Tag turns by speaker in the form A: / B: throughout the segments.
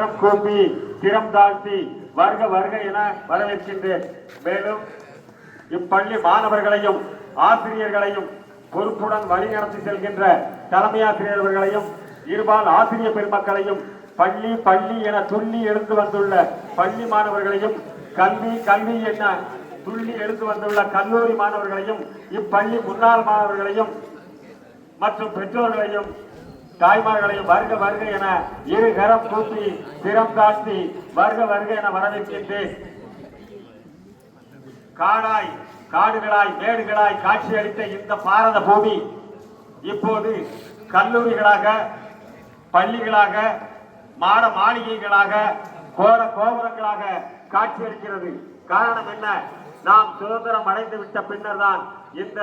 A: கூப்பி திறம் தாழ்த்தி வருக வருக என வரவேற்கின்றேன். மேலும் இப்பள்ளி மாணவர்களையும் ஆசிரியர்களையும் பொறுப்புடன் வழிநடத்தி செல்கின்ற தலைமை ஆசிரியர்களையும் இருபால் ஆசிரிய பெருமக்களையும் பள்ளி பள்ளி என துள்ளி எழுந்து வந்துள்ள பள்ளி மாணவர்களையும் கல்வி கல்வி என துள்ளி எழுந்து வந்துள்ள கல்லூரி மாணவர்களையும் இப்பள்ளி முன்னாள் மாணவர்களையும் மற்றும் பெற்றோர்களையும் தாய்மார்களையும் வருக வருக என இரு கரம் கூப்பி திறம் தாழ்த்தி வருக வருக என வரவேற்கின்றேன். காடாய் காடுகளாய் மேடுகளாய் காட்சியளித்த இந்த பாரத பூமி இப்போது கல்லூரிகளாக பள்ளிகளாக மாட மாளிகைகளாக கோர கோபுரங்களாக காட்சியளிக்கிறது. காரணம் என்ன? நாம் சுதந்திரம் அடைந்து விட்ட பின்னர் தான் இந்த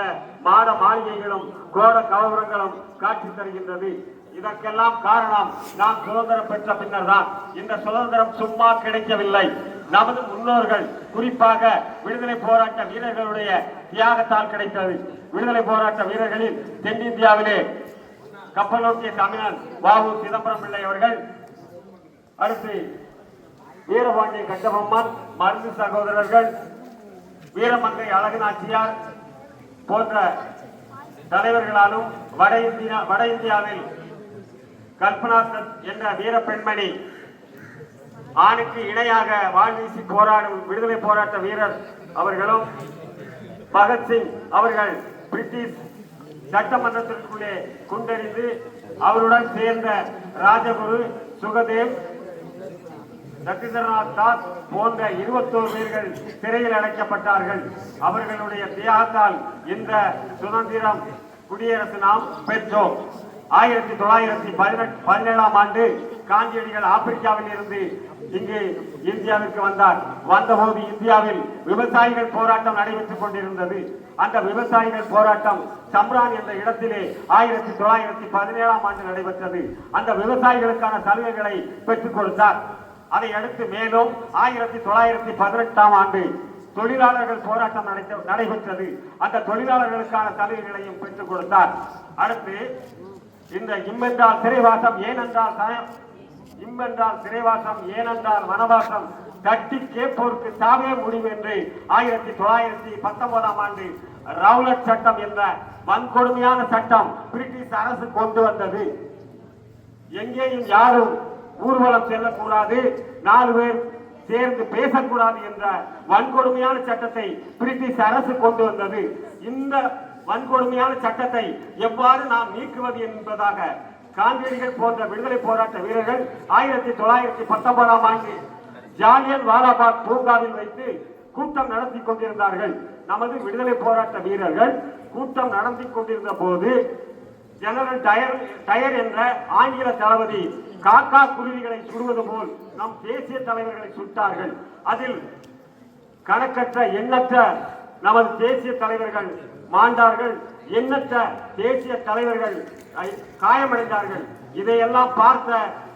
A: மாட மாளிகைகளும் கோர கோபுரங்களும் காட்சி தருகின்றது. இதற்கெல்லாம் காரணம் நாம் சுதந்திரம் பெற்ற பின்னர் தான். இந்த சுதந்திரம் சும்மா கிடைக்கவில்லை. நமது முன்னோர்கள் குறிப்பாக விடுதலை போராட்ட வீரர்களுடைய தியாகத்தால் கிடைத்தது. விடுதலை போராட்ட வீரர்களில் தென்னிந்தியாவிலே கப்பலோட்டிய தமிழன் வாவு சிதம்பரம் பிள்ளை அவர்கள், அடுத்து வீரபாண்டிய கட்டபொம்மன், மருந்து சகோதரர்கள், வீரமங்கை அழகு நாச்சியார் போன்ற தலைவர்களாலும் வட இந்தியாவில் கல்பனா என்ற வீர பெண்மணி, ஆணுக்கு இணையாக வாழ்வீசி போராடும் விடுதலை போராட்ட வீரர் அவர்களும், பகத்சிங் அவர்கள் பிரிட்டிஷ் சட்டமன்றத்திற்குள்ளே குண்டறிந்து அவருடன் சேர்ந்த ராஜகுரு, சுகதேவ், சத்யேந்திரநாத் தாஸ் போன்ற 21 பேர்கள் சிறையில் அடைக்கப்பட்டார்கள். அவர்களுடைய தியாகத்தால் இந்த சுதந்திரம் குடியரசு நாம் பெற்றோம். 1917ஆம் ஆண்டு காந்தியடிகள் ஆப்பிரிக்காவில் இருந்து இங்கு இந்தியாவிற்கு வந்தார். வந்தபோது இந்தியாவில் விவசாயிகள் போராட்டம் நடைபெற்றுக் கொண்டிருந்தது. அந்த விவசாயிகள் போராட்டம் சம்ரான் என்ற இடத்திலே 1917ஆம் ஆண்டு நடைபெற்றது. அந்த விவசாயிகளுக்கான சலுகைகளை பெற்றுக் கொடுத்தார். அதை அடுத்து மேலும் 1918ஆம் ஆண்டு தொழிலாளர்கள் போராட்டம் நடைபெற்றது. அந்த தொழிலாளர்களுக்கான சலுகைகளையும் பெற்றுக் கொடுத்தார். அடுத்து இந்த இம்மென்றால் சிறைவாசம் ஏனென்றால் வனவாசம் தட்டி கேட்போருக்கு சாவே முடிவு என்று 1919ஆம் ஆண்டு ரவுலட் சட்டம் என்ற வன்கொடுமையான சட்டம் பிரிட்டிஷ் அரசு கொண்டு வந்தது. எங்கேயும் யாரும் ஊர்வலம் செல்லக்கூடாது, 4 பேர் சேர்ந்து பேசக்கூடாது என்ற வன்கொடுமையான சட்டத்தை பிரிட்டிஷ் அரசு கொண்டு வந்தது. இந்த வன்கொடுமையான சட்டத்தை எவ்வாறு நாம் நீக்குவது என்பதாக காந்தியடிகள் போன்ற விடுதலை போராட்ட வீரர்கள் 1919ஆம் ஆண்டு ஜாலியன் வாலாபாக் பூங்காவில் வைத்து கூட்டம் நடத்தி கொண்டிருந்தார்கள். நமது விடுதலை போராட்ட வீரர்கள் கூட்டம் நடத்தி கொண்டிருந்த போது ஜெனரல் டயர் என்ற ஆங்கில தளபதி காக்கா குருவிகளை சுடுவது போல் நம் தேசிய தலைவர்களை சுட்டார்கள். அதில் கணக்கற்ற எண்ணற்ற நமது தேசிய தலைவர்கள் மாண்டார்கள், எண்ணற்ற தேசிய தலைவர்கள் காயமடைந்தார்கள். இதையெல்லாம் பார்த்த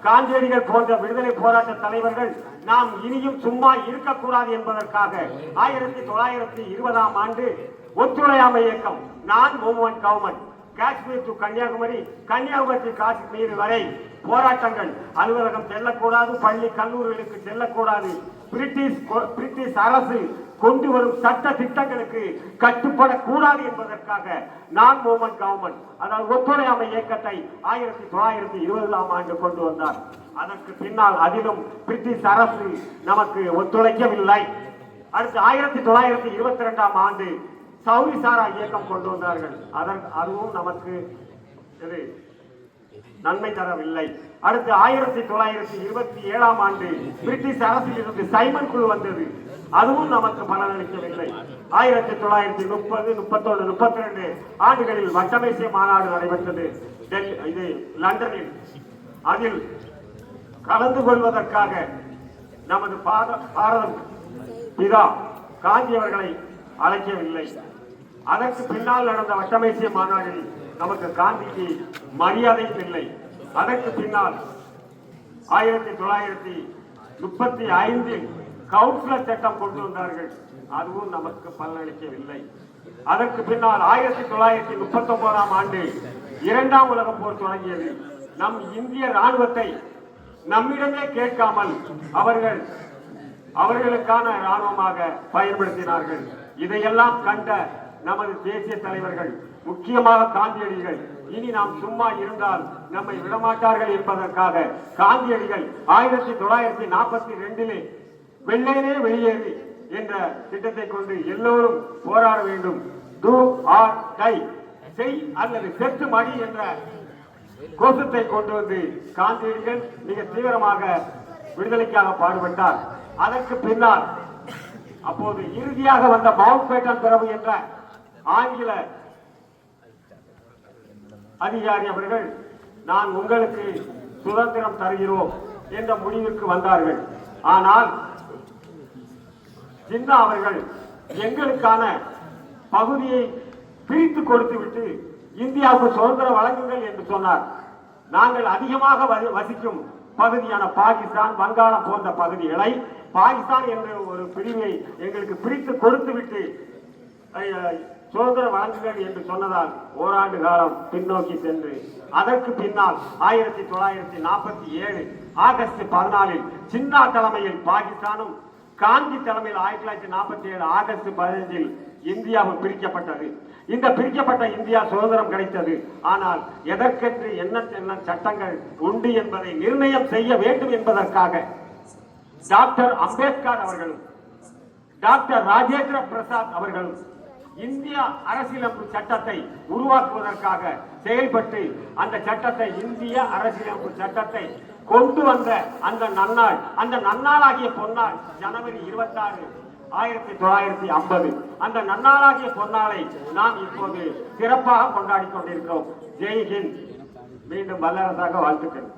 A: காந்தியடிகள் போன்ற விடுதலை போராட்ட தலைவர்கள் நாம் இனியும் சும்மா இருக்கக்கூடாது என்பதற்காக 1920ஆம் ஆண்டு ஒத்துழையாமை இயக்கம், நான் movement government, Kashmir to Kanyakumari, Kanyakumari to Kashmir வரை போராட்டங்கள், அலுவலகம் செல்லக்கூடாது, பள்ளி கல்லூரிகளுக்கு செல்லக்கூடாது, பிரிட்டிஷ் அரசு கொண்டு வரும் சட்ட திட்டங்களுக்கு கட்டுப்படக்கூடாது என்பதற்காக நான் மூவ்மெண்ட் கவர்மெண்ட், அதாவது ஒத்துழையாமை இயக்கத்தை 1920ஆம் ஆண்டு கொண்டு வந்தார். அதற்கு பின்னால் அதிலும் பிரிட்டிஷ் அரசு நமக்கு ஒத்துழைக்கவில்லை. அடுத்து 1922ஆம் ஆண்டு சௌரிசாரா இயக்கம் கொண்டு வந்தார்கள். அதுவும் நமக்கு நன்மை தரவில்லை. அடுத்து 1927ஆம் ஆண்டு பிரிட்டிஷ் அரசில் இருந்து சைமன் குழு வந்தது. அதுவும் நமக்கு பலனளிக்கவில்லை. 1930, 31, 32 ஆண்டுகளில் வட்டமேசிய மாநாடு நடைபெற்றது இது லண்டனில். அதில் கலந்து கொள்வதற்காக நமது பாரத பிதா காந்தி அவர்களை அழைக்கவில்லை. அதற்கு பின்னால் நடந்த வட்டமேசிய மாநாட்டில் நமக்கு காந்திக்கு மரியாதையும் இல்லை. அதற்கு பின்னால் 1935 கவுன்சிலர் சட்டம் கொண்டு வந்தார்கள். அதுவும் நமக்கு பலனளிக்கவில்லை. அதற்கு பின்னால் 1939ஆம் ஆண்டு 2ஆம் உலக போர் தொடங்கியது. நம் இந்திய ராணுவத்தை நம்மிடமே கேட்காமல் அவர்களுக்கான இராணுவமாக பயன்படுத்தினார்கள். இதையெல்லாம் கண்ட நமது தேசிய தலைவர்கள், முக்கியமாக காந்தியடிகள், இனி நாம் சும்மா இருந்தால் நம்மை விடமாட்டார்கள் என்பதற்காக காந்தியடிகள் 1942 வெள்ளையனே வெளியேறு என்ற திட்டத்தை கொண்டு எல்லோரும் போராட வேண்டும், டூ ஆர் டை, செய் அல்லது செத்து மடி என்ற கோஷத்தை கொண்டு வந்து காந்தியடிகள் மிக தீவிரமாக விடுதலைக்காக பாடுபட்டார். அதற்கு பின்னால் அப்போது இறுதியாக வந்த மவுண்ட் பேட்டன் பிரபு என்ற ஆங்கில அதிகாரி அவர்கள், நான் உங்களுக்கு சுதந்திரம் தருகிறோம் என்ற முடிவிற்கு வந்தார்கள். ஆனால் ஜின்னா அவர்கள் எங்களுக்கான பகுதியை பிரித்து கொடுத்துவிட்டு இந்தியாவுக்கு சுதந்திரம் வழங்குங்கள் என்று சொன்னார். நாங்கள் அதிகமாக வசிக்கும் பகுதியான பாகிஸ்தான், வங்காளம் போன்ற பகுதிகளை பாகிஸ்தான் என்ற ஒரு பிரிவை எங்களுக்கு பிரித்து கொடுத்துவிட்டு சுதந்திரம் வழங்குங்கள் என்று சொன்னதால் ஓராண்டு காலம் பின்னோக்கி சென்று அதற்கு பின்னால் 1947 ஆகஸ்ட் 14 ஜின்னா தலைமையில் பாகிஸ்தானும், காந்தி தலைமையில் 1947 ஆகஸ்ட் 15 இந்தியாவும் பிரிக்கப்பட்டது. இந்த பிரிக்கப்பட்ட இந்தியா சுதந்திரம் கிடைத்தது. ஆனால் எதற்கென்று என்ன சட்டங்கள் உண்டு என்பதை நிர்ணயம் செய்ய வேண்டும் என்பதற்காக டாக்டர் அம்பேத்கர் அவர்களும் டாக்டர் ராஜேந்திர பிரசாத் அவர்களும் இந்திய அரசியலமைப்பு சட்டத்தை உருவாக்குவதற்காக செயல்பட்டு அந்த சட்டத்தை, இந்திய அரசியலமைப்பு சட்டத்தை கொண்டு வந்த அந்த நன்னாளாகிய பொன்னாள் ஜனவரி 26, 1950 அந்த நன்னாளாகிய பொன்னாளை நாம் இப்போது சிறப்பாக கொண்டாடி கொண்டிருக்கிறோம். ஜெய் ஹிந்த். மீண்டும் வல்லரசாக வாழ்த்துக்கள்.